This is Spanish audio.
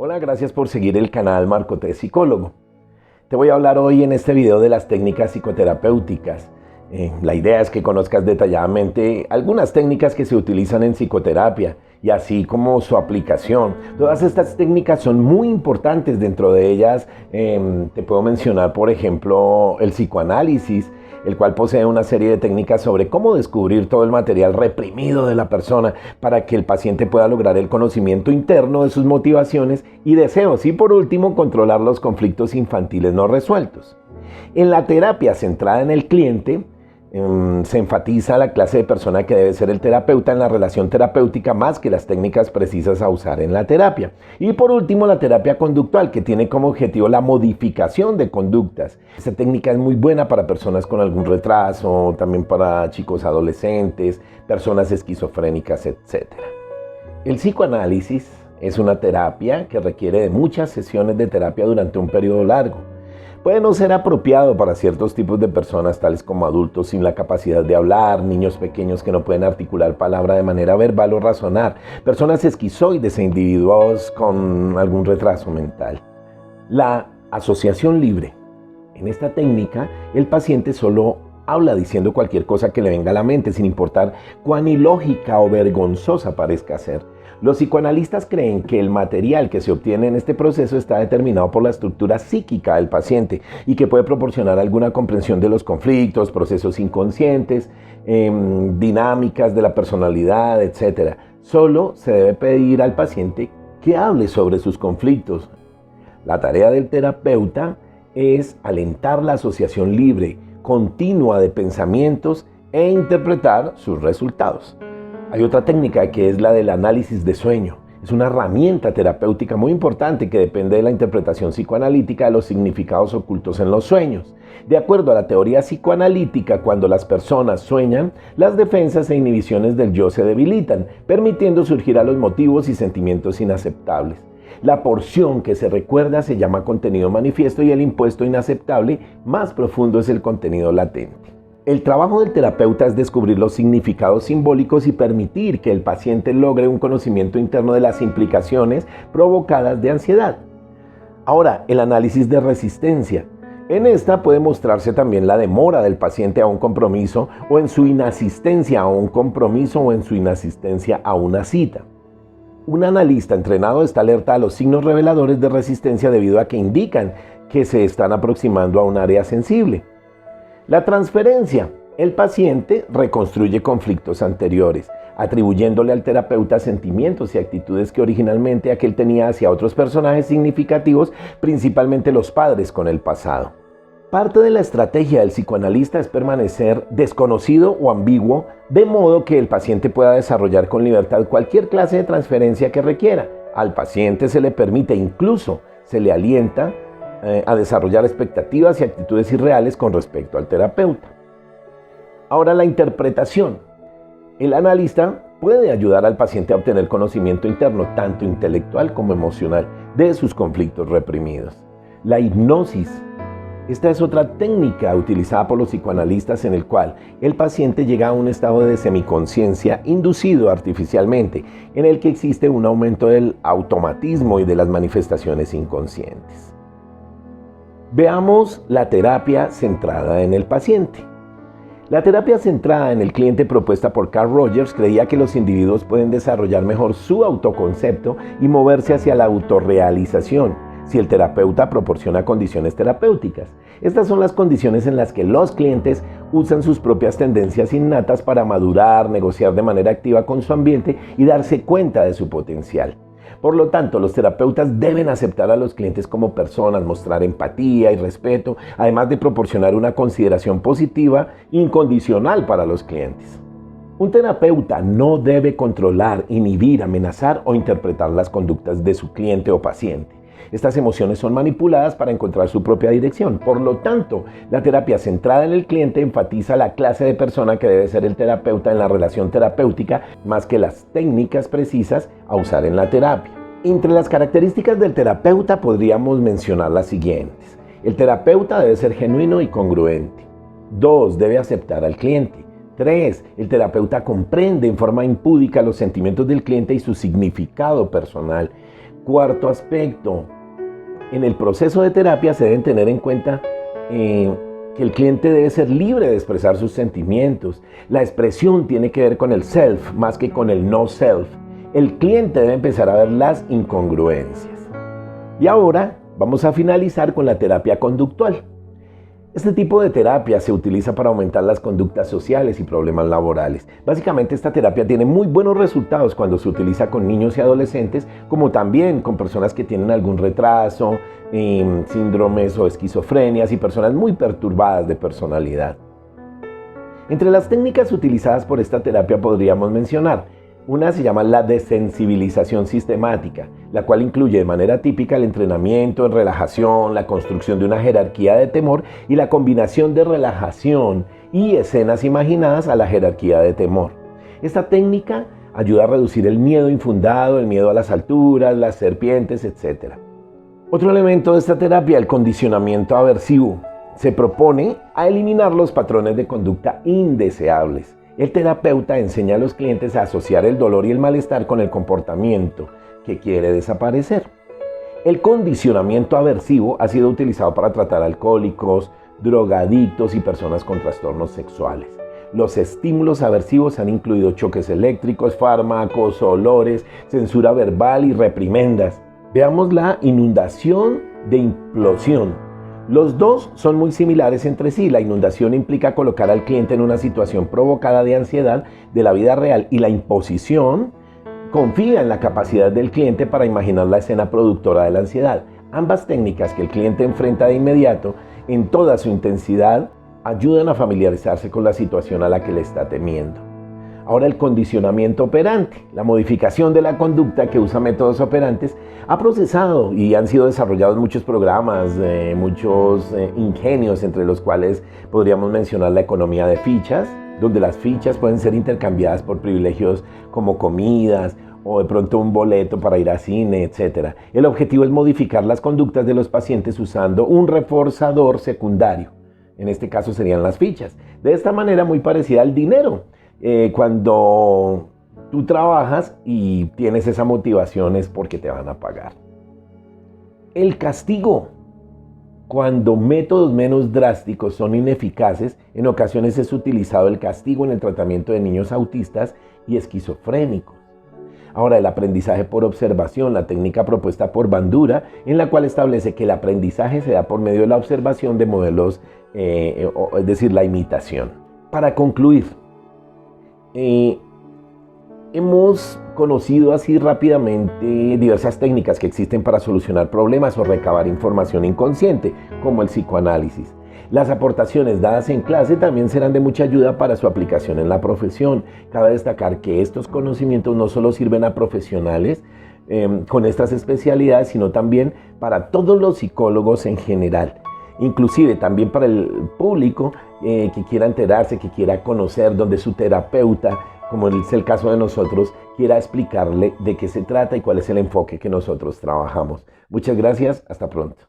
Hola, gracias por seguir el canal Marco T. Psicólogo. Te voy a hablar hoy en este video de las técnicas psicoterapéuticas. La idea es que conozcas detalladamente algunas técnicas que se utilizan en psicoterapia y así como su aplicación. Todas estas técnicas son muy importantes. Dentro de ellas te puedo mencionar, por ejemplo, el psicoanálisis, el cual posee una serie de técnicas sobre cómo descubrir todo el material reprimido de la persona para que el paciente pueda lograr el conocimiento interno de sus motivaciones y deseos y, por último, controlar los conflictos infantiles no resueltos. En la terapia centrada en el cliente, se enfatiza la clase de persona que debe ser el terapeuta en la relación terapéutica más que las técnicas precisas a usar en la terapia. Y por último, la terapia conductual, que tiene como objetivo la modificación de conductas. Esta técnica es muy buena para personas con algún retraso, también para chicos adolescentes, personas esquizofrénicas, etc. El psicoanálisis es una terapia que requiere de muchas sesiones de terapia durante un periodo largo. Puede no ser apropiado para ciertos tipos de personas, tales como adultos sin la capacidad de hablar, niños pequeños que no pueden articular palabra de manera verbal o razonar, personas esquizoides e individuos con algún retraso mental. La asociación libre. En esta técnica, el paciente solo habla diciendo cualquier cosa que le venga a la mente, sin importar cuán ilógica o vergonzosa parezca ser. Los psicoanalistas creen que el material que se obtiene en este proceso está determinado por la estructura psíquica del paciente y que puede proporcionar alguna comprensión de los conflictos, procesos inconscientes, dinámicas de la personalidad, etc. Solo se debe pedir al paciente que hable sobre sus conflictos. La tarea del terapeuta es alentar la asociación libre, continua de pensamientos e interpretar sus resultados. Hay otra técnica que es la del análisis de sueño. Es una herramienta terapéutica muy importante que depende de la interpretación psicoanalítica de los significados ocultos en los sueños. De acuerdo a la teoría psicoanalítica, cuando las personas sueñan, las defensas e inhibiciones del yo se debilitan, permitiendo surgir a los motivos y sentimientos inaceptables. La porción que se recuerda se llama contenido manifiesto y el impuesto inaceptable más profundo es el contenido latente. El trabajo del terapeuta es descubrir los significados simbólicos y permitir que el paciente logre un conocimiento interno de las implicaciones provocadas de ansiedad. Ahora, el análisis de resistencia. En esta puede mostrarse también la demora del paciente a un compromiso o en su inasistencia a un compromiso o en su inasistencia a una cita. Un analista entrenado está alerta a los signos reveladores de resistencia debido a que indican que se están aproximando a un área sensible. La transferencia. El paciente reconstruye conflictos anteriores, atribuyéndole al terapeuta sentimientos y actitudes que originalmente aquel tenía hacia otros personajes significativos, principalmente los padres con el pasado. Parte de la estrategia del psicoanalista es permanecer desconocido o ambiguo, de modo que el paciente pueda desarrollar con libertad cualquier clase de transferencia que requiera. Al paciente se le permite, incluso se le alienta a desarrollar expectativas y actitudes irreales con respecto al terapeuta. Ahora, la interpretación. El analista puede ayudar al paciente a obtener conocimiento interno, tanto intelectual como emocional, de sus conflictos reprimidos. La hipnosis. Esta es otra técnica utilizada por los psicoanalistas en el cual el paciente llega a un estado de semiconciencia inducido artificialmente, en el que existe un aumento del automatismo y de las manifestaciones inconscientes. Veamos la terapia centrada en el paciente. La terapia centrada en el cliente propuesta por Carl Rogers creía que los individuos pueden desarrollar mejor su autoconcepto y moverse hacia la autorrealización si el terapeuta proporciona condiciones terapéuticas. Estas son las condiciones en las que los clientes usan sus propias tendencias innatas para madurar, negociar de manera activa con su ambiente y darse cuenta de su potencial. Por lo tanto, los terapeutas deben aceptar a los clientes como personas, mostrar empatía y respeto, además de proporcionar una consideración positiva incondicional para los clientes. Un terapeuta no debe controlar, inhibir, amenazar o interpretar las conductas de su cliente o paciente. Estas emociones son manipuladas para encontrar su propia dirección. Por lo tanto, la terapia centrada en el cliente enfatiza la clase de persona que debe ser el terapeuta en la relación terapéutica, más que las técnicas precisas a usar en la terapia. Entre las características del terapeuta podríamos mencionar las siguientes. El terapeuta debe ser genuino y congruente. 2. Debe aceptar al cliente. 3. El terapeuta comprende en forma impúdica los sentimientos del cliente y su significado personal. Cuarto aspecto, en el proceso de terapia se deben tener en cuenta que el cliente debe ser libre de expresar sus sentimientos. La expresión tiene que ver con el self más que con el no self. El cliente debe empezar a ver las incongruencias. Y ahora vamos a finalizar con la terapia conductual. Este tipo de terapia se utiliza para aumentar las conductas sociales y problemas laborales. Básicamente esta terapia tiene muy buenos resultados cuando se utiliza con niños y adolescentes, como también con personas que tienen algún retraso, síndromes o esquizofrenias y personas muy perturbadas de personalidad. Entre las técnicas utilizadas por esta terapia podríamos mencionar: una se llama la desensibilización sistemática, la cual incluye de manera típica el entrenamiento en relajación, la construcción de una jerarquía de temor y la combinación de relajación y escenas imaginadas a la jerarquía de temor. Esta técnica ayuda a reducir el miedo infundado, el miedo a las alturas, las serpientes, etc. Otro elemento de esta terapia, el condicionamiento aversivo. Se propone a eliminar los patrones de conducta indeseables. El terapeuta enseña a los clientes a asociar el dolor y el malestar con el comportamiento que quiere desaparecer. El condicionamiento aversivo ha sido utilizado para tratar alcohólicos, drogadictos y personas con trastornos sexuales. Los estímulos aversivos han incluido choques eléctricos, fármacos, olores, censura verbal y reprimendas. Veamos la inundación de implosión. Los dos son muy similares entre sí. La inundación implica colocar al cliente en una situación provocada de ansiedad de la vida real, y la imposición confía en la capacidad del cliente para imaginar la escena productora de la ansiedad. Ambas técnicas, que el cliente enfrenta de inmediato en toda su intensidad, ayudan a familiarizarse con la situación a la que le está temiendo. Ahora, el condicionamiento operante, la modificación de la conducta que usa métodos operantes, ha procesado y han sido desarrollados muchos programas, muchos ingenios, entre los cuales podríamos mencionar la economía de fichas, donde las fichas pueden ser intercambiadas por privilegios como comidas o de pronto un boleto para ir a cine, etc. El objetivo es modificar las conductas de los pacientes usando un reforzador secundario. En este caso serían las fichas. De esta manera, muy parecida al dinero. Cuando tú trabajas y tienes esa motivación es porque te van a pagar. El castigo. Cuando métodos menos drásticos son ineficaces, en ocasiones es utilizado el castigo en el tratamiento de niños autistas y esquizofrénicos. Ahora, el aprendizaje por observación, la técnica propuesta por Bandura, en la cual establece que el aprendizaje se da por medio de la observación de modelos, es decir, la imitación. Para concluir, hemos conocido así rápidamente diversas técnicas que existen para solucionar problemas o recabar información inconsciente, como el psicoanálisis. Las aportaciones dadas en clase también serán de mucha ayuda para su aplicación en la profesión. Cabe destacar que estos conocimientos no solo sirven a profesionales con estas especialidades, sino también para todos los psicólogos en general. Inclusive también para el público que quiera enterarse, que quiera conocer, donde su terapeuta, como es el caso de nosotros, quiera explicarle de qué se trata y cuál es el enfoque que nosotros trabajamos. Muchas gracias, hasta pronto.